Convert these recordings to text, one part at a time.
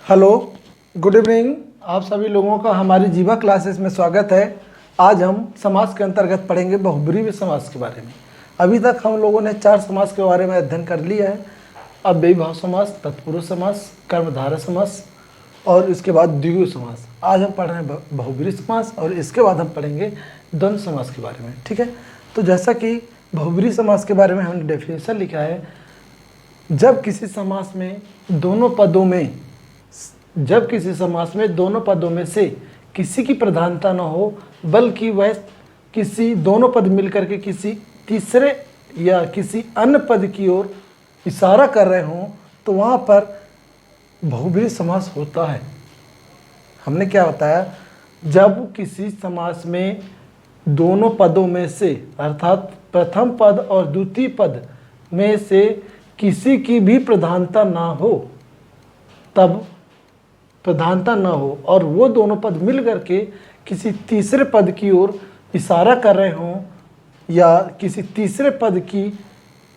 Hello, good evening. आप सभी लोगों का हमारी जीवा क्लासेस में स्वागत है। आज हम समास के अंतर्गत पढ़ेंगे बहुब्रीहि समास के बारे में। अभी तक हम लोगों ने 4 समास के बारे में अध्ययन कर लिया है। अव्ययीभाव समास, तत्पुरुष समास, कर्मधारय समास और इसके बाद द्विगु समास। आज हम पढ़ रहे हैं बहुब्रीहि समास और इसके बाद हम पढ़ेंगे द्वंद्व समास के बारे में। ठीक है, तो जैसा कि बहुब्रीहि समास के बारे में हमने डेफिनेशन लिखा है, जब किसी समास में दोनों पदों में से किसी की प्रधानता न हो, बल्कि वह किसी दोनों पद मिलकर के किसी तीसरे या किसी अन्य पद की ओर इशारा कर रहे हों, तो वहाँ पर बहुब्रीहि समास होता है। हमने क्या बताया, जब किसी समास में दोनों पदों में से अर्थात प्रथम पद और द्वितीय पद में से किसी की भी प्रधानता ना हो और वो दोनों पद मिल करके किसी तीसरे पद की ओर इशारा कर रहे हों या किसी तीसरे पद की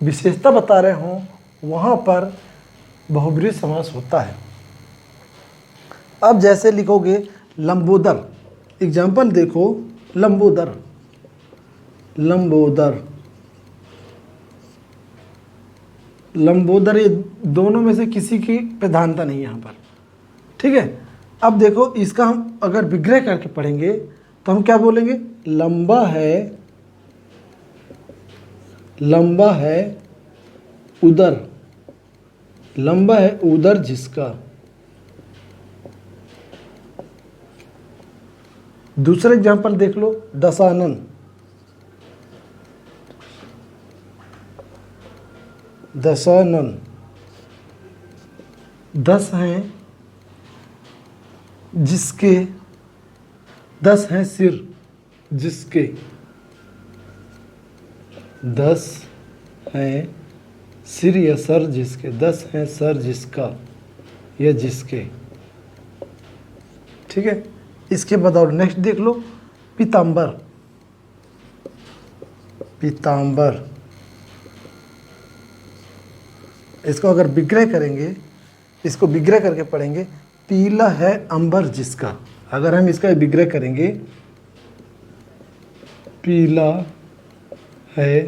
विशेषता बता रहे हों, वहाँ पर बहुब्रीहि समास होता है। अब जैसे लिखोगे लंबोदर, एग्जाम्पल देखो, लंबोदर, ये दोनों में से किसी की प्रधानता नहीं है यहाँ पर। ठीक है, अब देखो इसका हम अगर विग्रह करके पढ़ेंगे तो हम क्या बोलेंगे, लंबा है उदर जिसका। दूसरा एग्जाम्पल देख लो, दशानन, दस हैं जिसके, 10 हैं सिर जिसके, 10 हैं सिर या सर जिसके, 10 हैं सर जिसका या जिसके। ठीक है, इसके बाद और नेक्स्ट देख लो, पीताम्बर, इसको अगर विग्रह करेंगे, इसको विग्रह करके पढ़ेंगे, पीला है अंबर जिसका। अगर हम इसका विग्रह करेंगे, पीला है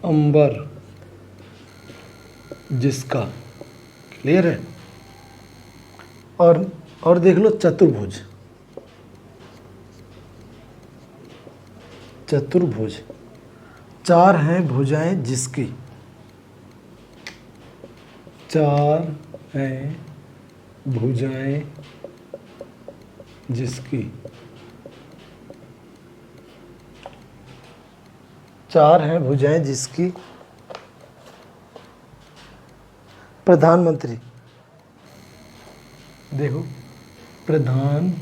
अंबर जिसका। क्लियर है। और देख लो चतुर्भुज, चार हैं भुजाएं जिसकी, 4 हैं भुजाएं जिसकी, 4 हैं भुजाएं जिसकी। प्रधानमंत्री, देखो प्रधानमंत्री,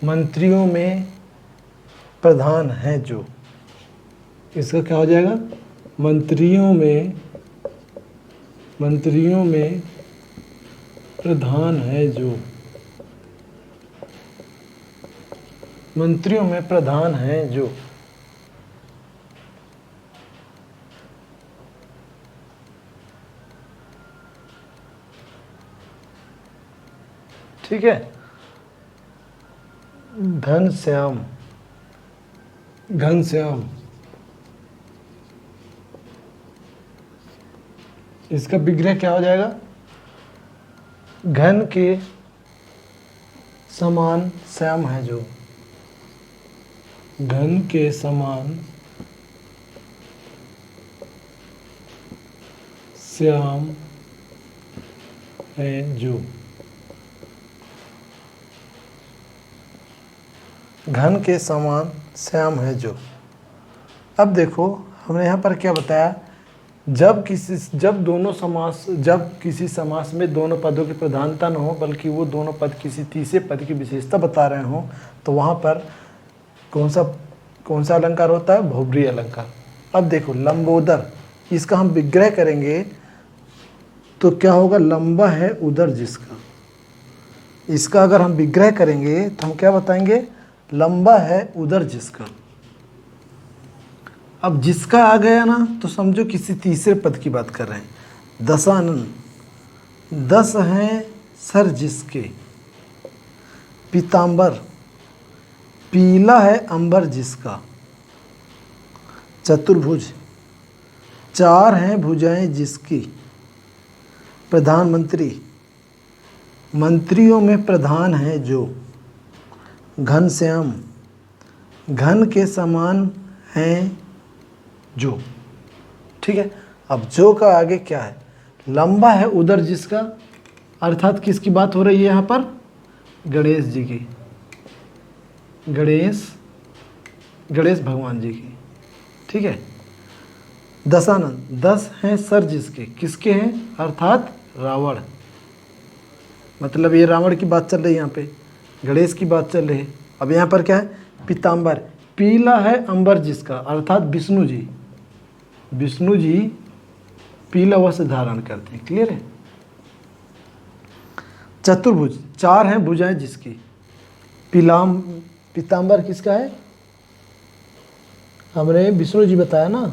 मंत्रियों में प्रधान है जो, इसका क्या हो जाएगा, मंत्रियों में प्रधान है जो, मंत्रियों में प्रधान है जो। ठीक है, घनश्याम, इसका विग्रह क्या हो जाएगा, घन के समान श्याम है जो, घन के समान श्याम है जो, घन के समान श्याम है जो। अब देखो हमने यहाँ पर क्या बताया, जब किसी समास में दोनों पदों की प्रधानता न हो, बल्कि वो दोनों पद किसी तीसरे पद की विशेषता बता रहे हों, तो वहाँ पर कौन सा अलंकार होता है, बहुब्रीहि अलंकार। अब देखो लंबोदर, इसका हम विग्रह करेंगे तो क्या होगा, लंबा है उदर जिसका। इसका अगर हम विग्रह करेंगे तो हम क्या बताएंगे, लंबा है उदर जिसका। अब जिसका आ गया ना तो समझो किसी तीसरे पद की बात कर रहे हैं। दशानन, 10 हैं सर जिसके। पीतांबर, पीला है अंबर जिसका। चतुर्भुज, 4 हैं भुजाएं जिसकी। प्रधानमंत्री, मंत्रियों में प्रधान है जो। घनश्याम, घन के समान हैं जो। ठीक है, अब जो का आगे क्या है? लंबा है उदर जिसका, अर्थात किसकी बात हो रही है यहाँ पर? गणेश जी की, गणेश भगवान जी की। ठीक है। दशानन, 10 हैं सर जिसके। किसके हैं? अर्थात रावण। मतलब ये रावण की बात चल रही है यहाँ पे, गणेश की बात चल रही है। अब यहाँ पर क्या है? पीतांबर, पीला है अंबर जिसका, अर्थात विष्णु जी। विष्णु जी पीला वस्त्र धारण करते हैं। क्लियर है? चतुर्भुज, 4 हैं भुजाएं जिसकी। पीतांबर किसका है? हमने विष्णु जी बताया ना,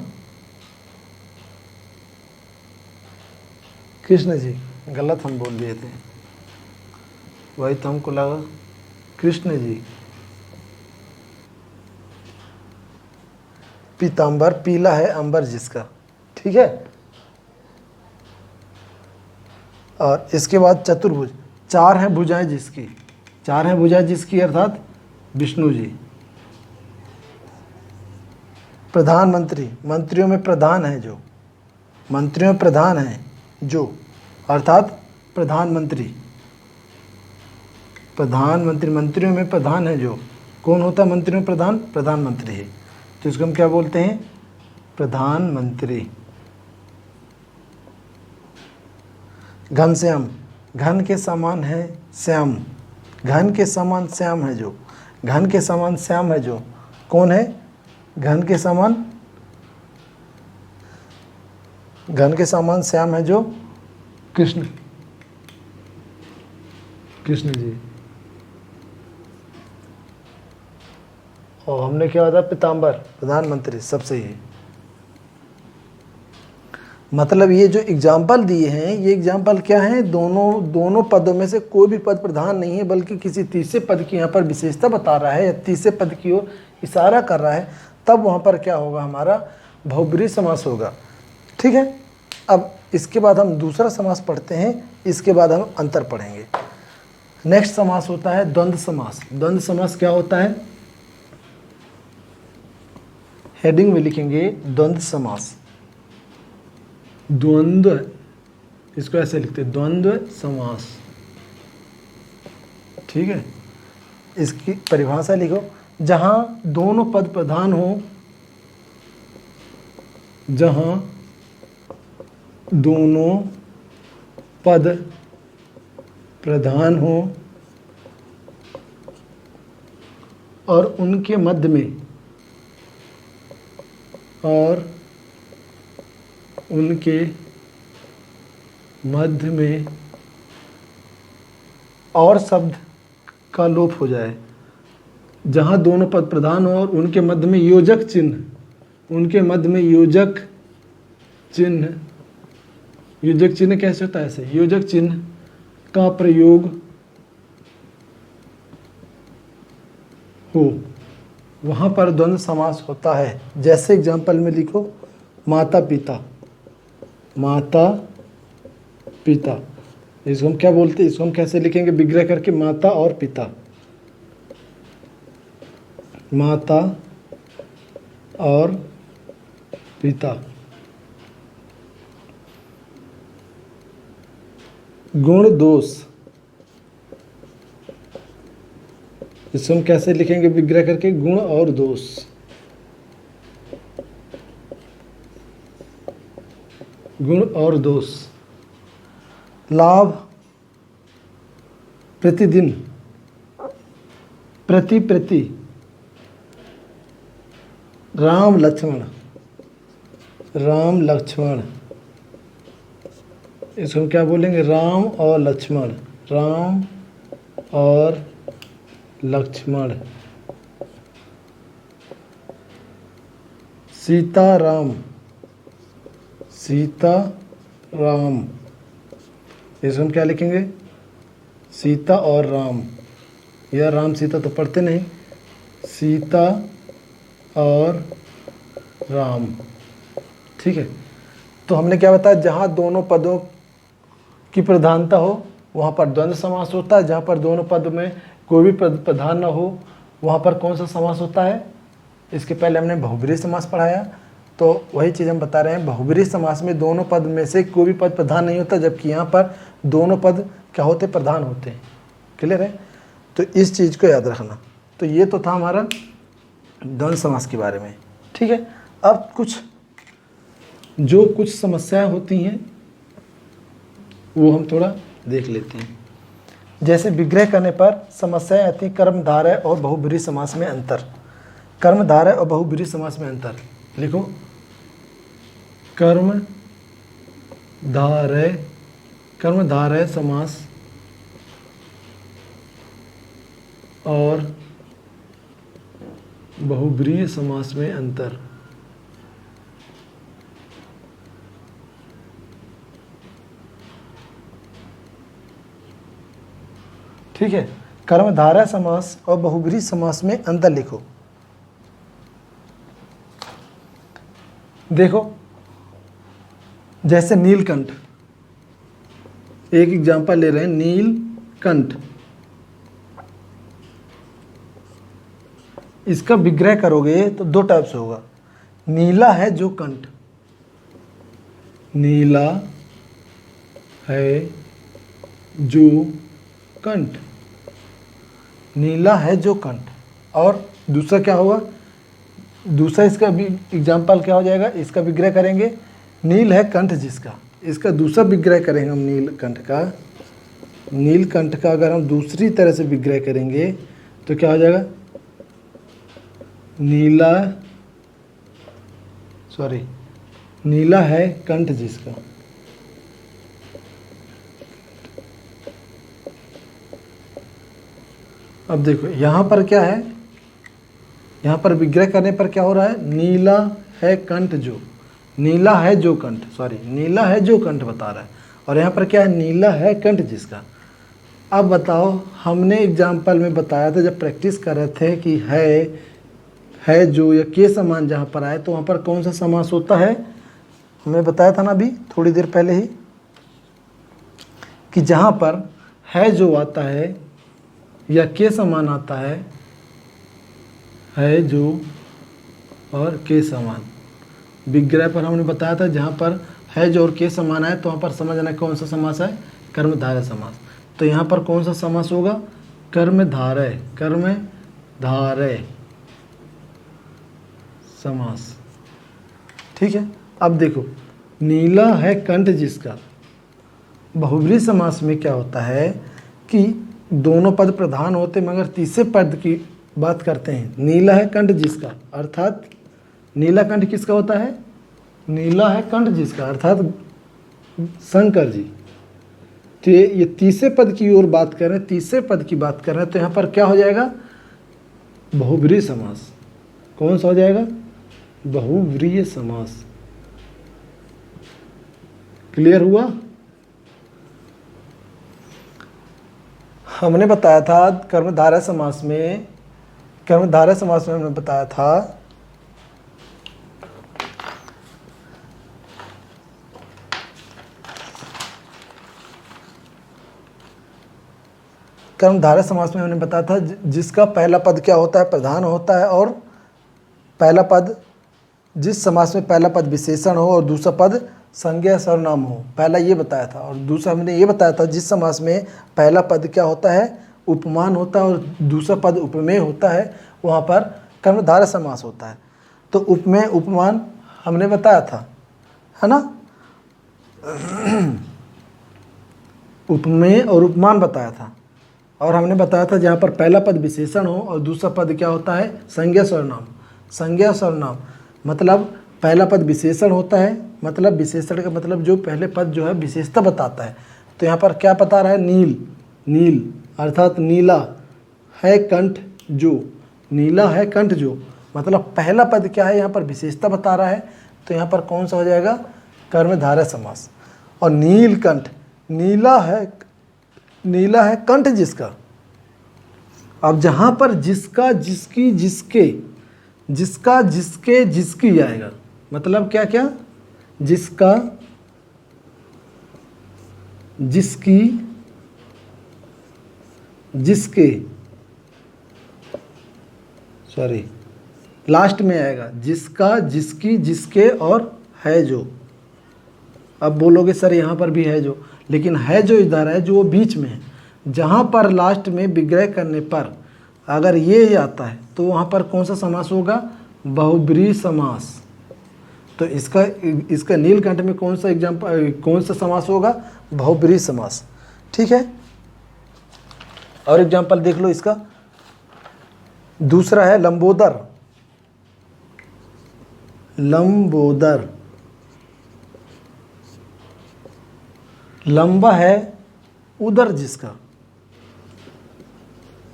कृष्ण जी। गलत हम बोल दिए थे, वही तो हमको लगा कृष्ण जी। पीतांबर, पीला है अंबर जिसका। ठीक है। और इसके बाद चतुर्भुज, 4 हैं भुजाएं जिसकी। 4 हैं भुजाएं जिसकी अर्थात विष्णु जी। प्रधानमंत्री, मंत्रियों में प्रधान है जो। मंत्रियों में प्रधान है जो, अर्थात प्रधानमंत्री। प्रधानमंत्री, मंत्रियों में प्रधान है जो। कौन होता है मंत्रियों में प्रधान? प्रधानमंत्री है। तो इसको हम क्या बोलते हैं? प्रधानमंत्री। घनश्याम, घन के समान है श्याम। घन के समान श्याम है जो। घन के समान श्याम है जो। कौन है? घन के समान, घन के समान श्याम है जो कृष्ण, कृष्ण जी। और हमने क्या बताया? पीतांबर, प्रधानमंत्री। सब सही है। मतलब ये जो एग्जाम्पल दिए हैं, ये एग्जाम्पल क्या है? दोनों पदों में से कोई भी पद प्रधान नहीं है, बल्कि किसी तीसरे पद की यहाँ पर विशेषता बता रहा है या तीसरे पद की ओर इशारा कर रहा है। तब वहाँ पर क्या होगा? हमारा बहुब्रीहि समास होगा। ठीक है। अब इसके बाद हम दूसरा समास पढ़ते हैं, इसके बाद हम अंतर पढ़ेंगे। नेक्स्ट समास होता है द्वंद्व समास। द्वंद्व समास क्या होता है? हेडिंग में लिखेंगे द्वंद्व समास। द्वंद्व, इसको ऐसे लिखते हैं, द्वंद्व समास। ठीक है। इसकी परिभाषा लिखो, जहां दोनों पद प्रधान हो, जहां दोनों पद प्रधान हो और उनके मध्य में, और उनके मध्य में और शब्द का लोप हो जाए। जहाँ दोनों पद प्रधान हो और उनके मध्य में योजक चिन्ह, उनके मध्य में योजक चिन्ह। योजक चिन्ह कैसे होता है? ऐसे, योजक चिन्ह का प्रयोग हो, वहाँ पर द्वंद्व समास होता है। जैसे एग्जाम्पल में लिखो, माता पिता। माता पिता, इसको हम क्या बोलते हैं? इसको हम कैसे लिखेंगे विग्रह करके? माता और पिता। माता और पिता। गुण दोष, इसको हम कैसे लिखेंगे विग्रह करके? गुण और दोष। गुण और दोष। लाभ, प्रतिदिन, प्रति, राम लक्ष्मण, राम लक्ष्मण। इसको हम क्या बोलेंगे? राम और लक्ष्मण। राम और लक्ष्मण। सीताराम, सीताराम, इसको हम क्या लिखेंगे? सीता और राम, या राम सीता तो पढ़ते नहीं, सीता और राम। ठीक है, तो हमने क्या बताया, जहाँ दोनों पदों की प्रधानता हो वहाँ पर द्वंद्व समास होता है, जहाँ पर दोनों पद में कोई भी पद प्रधान न हो वहाँ पर कौन सा समास होता है? इसके पहले हमने बहुब्रीहि समास पढ़ाया, तो वही चीज़ हम बता रहे हैं। बहुब्रीहि समास में दोनों पद में से कोई भी पद प्रधान नहीं होता, जबकि यहाँ पर दोनों पद क्या होते? प्रधान होते हैं। क्लियर है? तो इस चीज़ को याद रखना। तो ये तो था हमारा द्वंद्व समास के बारे में। ठीक है, अब कुछ समस्याएं होती हैं वो हम थोड़ा देख लेते हैं। जैसे विग्रह करने पर समस्याएं आती, कर्मधारय और बहुब्रीहि समास में अंतर। कर्मधारय और बहुब्रीहि समास में अंतर लिखो। कर्मधारय समास और बहुब्रीहि समास में अंतर। ठीक है, कर्मधारय समास और बहुब्रीहि समास में अंतर लिखो। देखो, जैसे नीलकंठ, एक एग्जांपल ले रहे हैं, नीलकंठ। इसका विग्रह करोगे तो दो टाइप से होगा। नीला है जो कंठ, नीला है जो कंठ, नीला है जो कंठ। और दूसरा क्या होगा? दूसरा इसका भी एग्जाम्पल क्या हो जाएगा? इसका विग्रह करेंगे, नील है कंठ जिसका। इसका दूसरा विग्रह करेंगे हम नीलकंठ का अगर हम दूसरी तरह से विग्रह करेंगे तो क्या हो जाएगा? नीला है कंठ जिसका। अब देखो यहाँ पर क्या है, यहाँ पर विग्रह करने पर क्या हो रहा है? नीला है कंठ जो, नीला है जो कंठ, नीला है जो कंठ बता रहा है। और यहाँ पर क्या है? नीला है कंठ जिसका। अब बताओ, हमने एग्जाम्पल में बताया था जब प्रैक्टिस कर रहे थे कि है जो या के समान जहाँ पर आए तो वहाँ पर कौन सा समास होता है? हमने बताया था ना अभी थोड़ी देर पहले ही कि जहाँ पर है जो आता है या के समान आता है जो और के समान, विग्रह पर हमने बताया था जहाँ पर है जो और के समान आए तो वहाँ पर समझना कौन सा समास है? कर्मधारय समास। तो यहाँ पर कौन सा समास होगा? कर्मधारय समास। ठीक है, अब देखो, नीला है कंठ जिसका। बहुब्रीहि समास में क्या होता है कि दोनों पद प्रधान होते मगर तीसरे पद की बात करते हैं। नीला है कंठ जिसका, अर्थात नीला कंठ किसका होता है? नीला है कंठ जिसका अर्थात शंकर जी। तो ये तीसरे पद की ओर बात कर रहे हैं, तीसरे पद की बात कर रहे हैं, तो यहाँ पर क्या हो जाएगा? बहुब्रीहि समास। कौन सा हो जाएगा? बहुब्रीहि समास। क्लियर हुआ? हमने बताया था कर्मधारय समास में हमने बताया था कर्मधारय समास में हमने बताया था जिसका पहला पद क्या होता है? प्रधान होता है। और पहला पद, जिस समास में पहला पद विशेषण हो और दूसरा पद संज्ञा सर्वनाम हो, पहला ये बताया था। और दूसरा हमने ये बताया था जिस समास में पहला पद क्या होता है? उपमान होता है और दूसरा पद उपमेय होता है, वहाँ पर कर्मधारय समास होता है। तो उपमेय उपमान हमने बताया था, है ना? उपमेय और उपमान बताया था। और हमने बताया था जहाँ पर पहला पद विशेषण हो और दूसरा पद क्या होता है? संज्ञा सर्वनाम। संज्ञा सर्वनाम मतलब पहला पद विशेषण होता है, मतलब विशेषण का मतलब जो पहले पद जो है विशेषता बताता है। तो यहाँ पर क्या बता रहा है? नील अर्थात नीला है कंठ जो, नीला है कंठ जो। मतलब पहला पद क्या है यहाँ पर विशेषता बता रहा है, तो यहाँ पर कौन सा हो जाएगा, कर्मधारय समास। और नीलकंठ, नीला है कंठ जिसका। अब जहाँ पर जिसका, जिसकी, जिसके, जिसका, जिसके, जिसकी आएगा, मतलब क्या क्या, जिसका, जिसकी, जिसके, सॉरी लास्ट में आएगा जिसका, जिसकी, जिसके और है जो। अब बोलोगे सर यहाँ पर भी है जो, लेकिन है जो इधर है, जो बीच में है। जहाँ पर लास्ट में विग्रह करने पर अगर ये आता है तो वहाँ पर कौन सा समास होगा, बहुब्रीहि समास। तो इसका नीलकंठ में कौन सा एग्जाम्पल, कौन सा समास होगा, बहुब्रीहि समास। ठीक है, और एग्जाम्पल देख लो इसका। दूसरा है लंबोदर, लंबोदर, लंबा है उदर जिसका,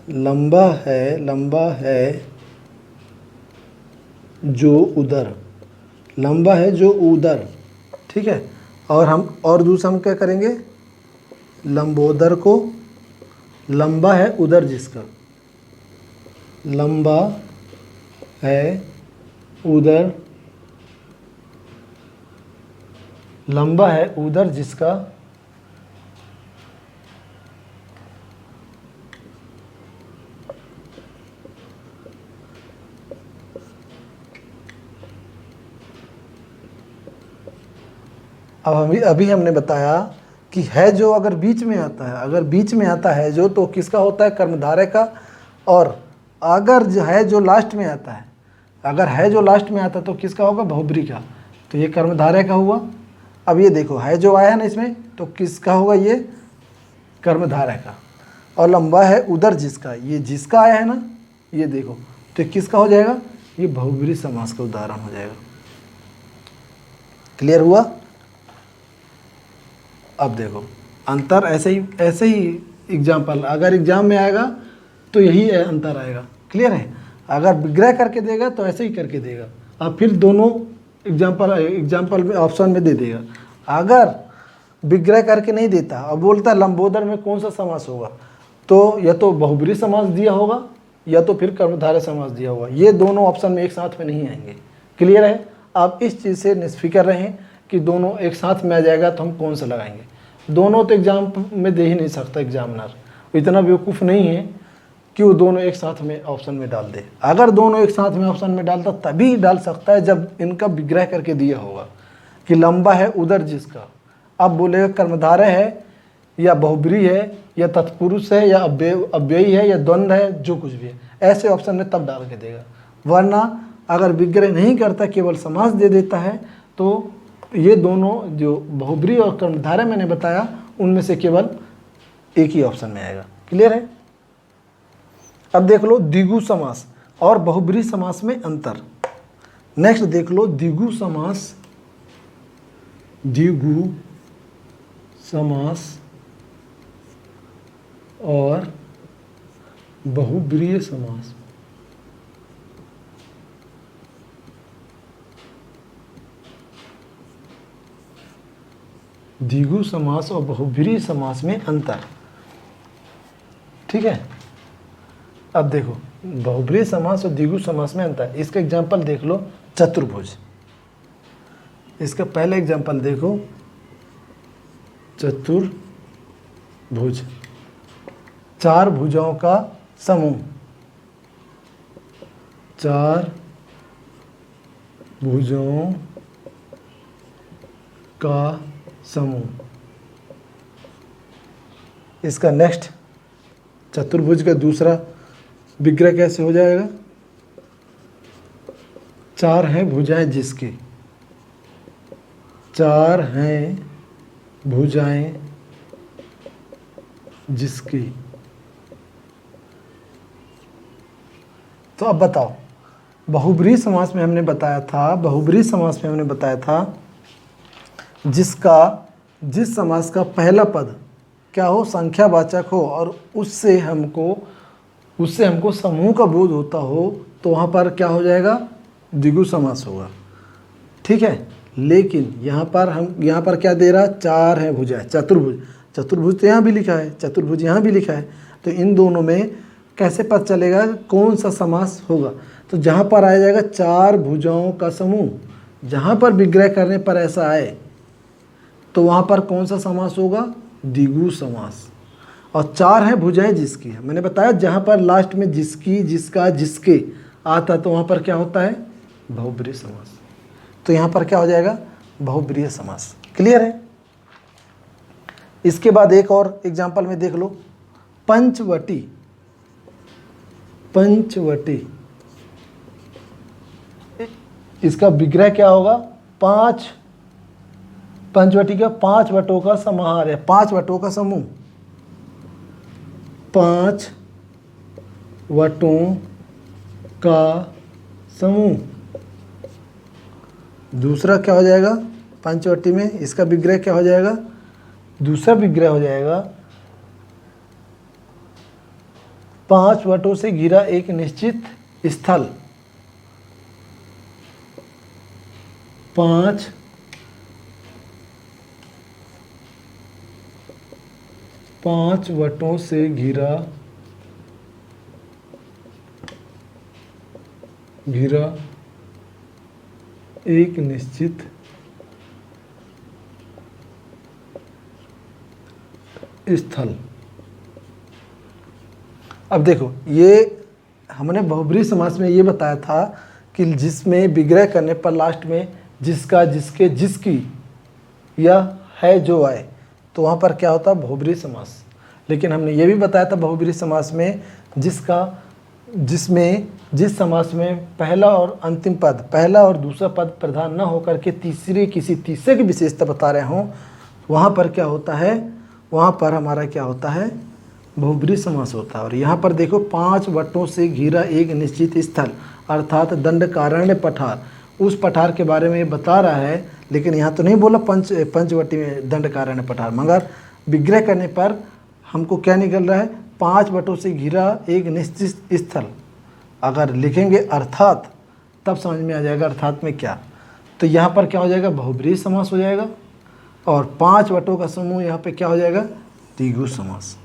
लंबा है जो उदर, लंबा है जो उदर। ठीक है, और दूसरा हम क्या करेंगे, लंबोदर को, लंबा है उदर जिसका, लंबा है उदर, लंबा है उदर जिसका, अब अभी हमने बताया कि है जो अगर बीच में आता है, अगर बीच में आता है जो, तो किसका होता है, कर्मधारय का। और अगर जो है जो लास्ट में आता है, अगर है जो लास्ट में आता है तो किसका होगा, बहुब्रीहि का। तो ये कर्मधारय का हुआ। अब ये देखो है जो आया है ना इसमें, तो किसका होगा, ये कर्मधारय का। और लंबा है उदर जिसका, ये जिसका आया है ना, ये देखो, तो किसका हो जाएगा, ये बहुब्रीहि समास का उदाहरण हो जाएगा। क्लियर हुआ। अब देखो अंतर, ऐसे ही एग्जाम्पल अगर एग्जाम में आएगा तो यही अंतर आएगा। क्लियर है, अगर विग्रह करके देगा तो ऐसे ही करके देगा, अब फिर दोनों एग्जाम्पल में ऑप्शन में दे देगा। अगर विग्रह करके नहीं देता और बोलता लंबोदर में कौन सा समास होगा, तो या तो बहुब्रीहि समास दिया होगा या तो फिर कर्मधारय समास दिया होगा। ये दोनों ऑप्शन में एक साथ में नहीं आएंगे। क्लियर है, आप इस चीज़ से निष्फिक्र रहें कि दोनों एक साथ में आ जाएगा तो हम कौन सा लगाएंगे। दोनों तो एग्जाम में दे ही नहीं सकता एग्जामिनर, इतना बेवकूफ़ नहीं है कि वो दोनों एक साथ में ऑप्शन में डाल दे। अगर दोनों एक साथ में ऑप्शन में डालता तभी डाल सकता है जब इनका विग्रह करके दिया होगा कि लंबा है उदर जिसका। अब बोलेगा कर्मधारय है या बहुब्रीहि है या तत्पुरुष है या अव्ययी है या द्वंद्व है, जो कुछ भी है, ऐसे ऑप्शन में तब डाल के देगा। वरना अगर विग्रह नहीं करता, केवल समास दे देता है, तो ये दोनों जो बहुब्रीहि और कर्मधारय मैंने बताया उनमें से केवल एक ही ऑप्शन में आएगा। क्लियर है। अब देख लो द्विगु समास और बहुब्रीहि समास में अंतर। नेक्स्ट देख लो द्विगु समास, द्विगु समास और बहुब्रीहि समास। द्विगु समास और बहुब्रीहि समास में अंतर। ठीक है, अब देखो बहुब्रीहि समास और द्विगु समास में अंतर। इसका एग्जाम्पल देख लो, चतुर्भुज। इसका पहला एग्जाम्पल देखो, चतुर्भुज, चार भुजाओं का समूह, चार भुजाओं का समूह। इसका नेक्स्ट चतुर्भुज का दूसरा विग्रह कैसे हो जाएगा, चार हैं भुजाएं जिसकी, चार हैं भुजाएं जिसकी। तो अब बताओ, बहुब्रीहि समास में हमने बताया था, बहुब्रीहि समास में हमने बताया था जिसका, जिस समास का पहला पद क्या हो, संख्यावाचक हो और उससे हमको समूह का बोध होता हो, तो वहाँ पर क्या हो जाएगा, द्विगु समास होगा। ठीक है, लेकिन यहाँ पर क्या दे रहा, 4 है भुजा, चतुर्भुज। चतुर्भुज तो यहाँ भी लिखा है, चतुर्भुज यहाँ भी लिखा है, तो इन दोनों में कैसे पता चलेगा कौन सा समास होगा। तो जहाँ पर आ जाएगा 4 भुजाओं का समूह, जहाँ पर विग्रह करने पर ऐसा आए तो वहाँ पर कौन सा समास होगा, द्विगु समास। और 4 है भुजाएं जिसकी है, मैंने बताया जहाँ पर लास्ट में जिसकी, जिसका, जिसके आता तो वहाँ पर क्या होता है, बहुब्रीहि समास। तो यहाँ पर क्या हो जाएगा, बहुब्रीहि समास। क्लियर है। इसके बाद एक और एग्जाम्पल में देख लो, पंचवटी। पंचवटी, इसका विग्रह क्या होगा, 5, पंचवटी का 5 वटों का समाहार है, 5 वटों का समूह, 5 वटों का समूह। दूसरा क्या हो जाएगा, पंचवटी में इसका विग्रह क्या हो जाएगा, दूसरा विग्रह हो जाएगा 5 वटों से घिरा एक निश्चित स्थल। 5 वटों से घिरा एक निश्चित स्थल। अब देखो, ये हमने बहुब्रीहि समास में ये बताया था कि जिसमें विग्रह करने पर लास्ट में जिसका, जिसके, जिसकी या है जो आए तो वहाँ पर क्या होता है, बहुब्रीहि समास। लेकिन हमने ये भी बताया था बहुब्रीहि समास में जिसका, जिसमें, जिस समास में पहला और अंतिम पद, पहला और दूसरा पद प्रधान न होकर के किसी तीसरे की विशेषता बता रहे हों, वहाँ पर क्या होता है, वहाँ पर हमारा क्या होता है, बहुब्रीहि समास होता है। और यहाँ पर देखो, 5 वटों से घिरा एक निश्चित स्थल, अर्थात दंडकारण्य पठार, उस पठार के बारे में ये बता रहा है। लेकिन यहाँ तो नहीं बोला पंचवटी में दंडकारण्य पठार, मगर विग्रह करने पर हमको क्या निकल रहा है, 5 वटों से घिरा एक निश्चित स्थल। अगर लिखेंगे अर्थात तब समझ में आ जाएगा अर्थात में क्या। तो यहाँ पर क्या हो जाएगा, बहुब्रीहि समास हो जाएगा, और 5 वटों का समूह यहाँ पे क्या हो जाएगा, द्विगु समास।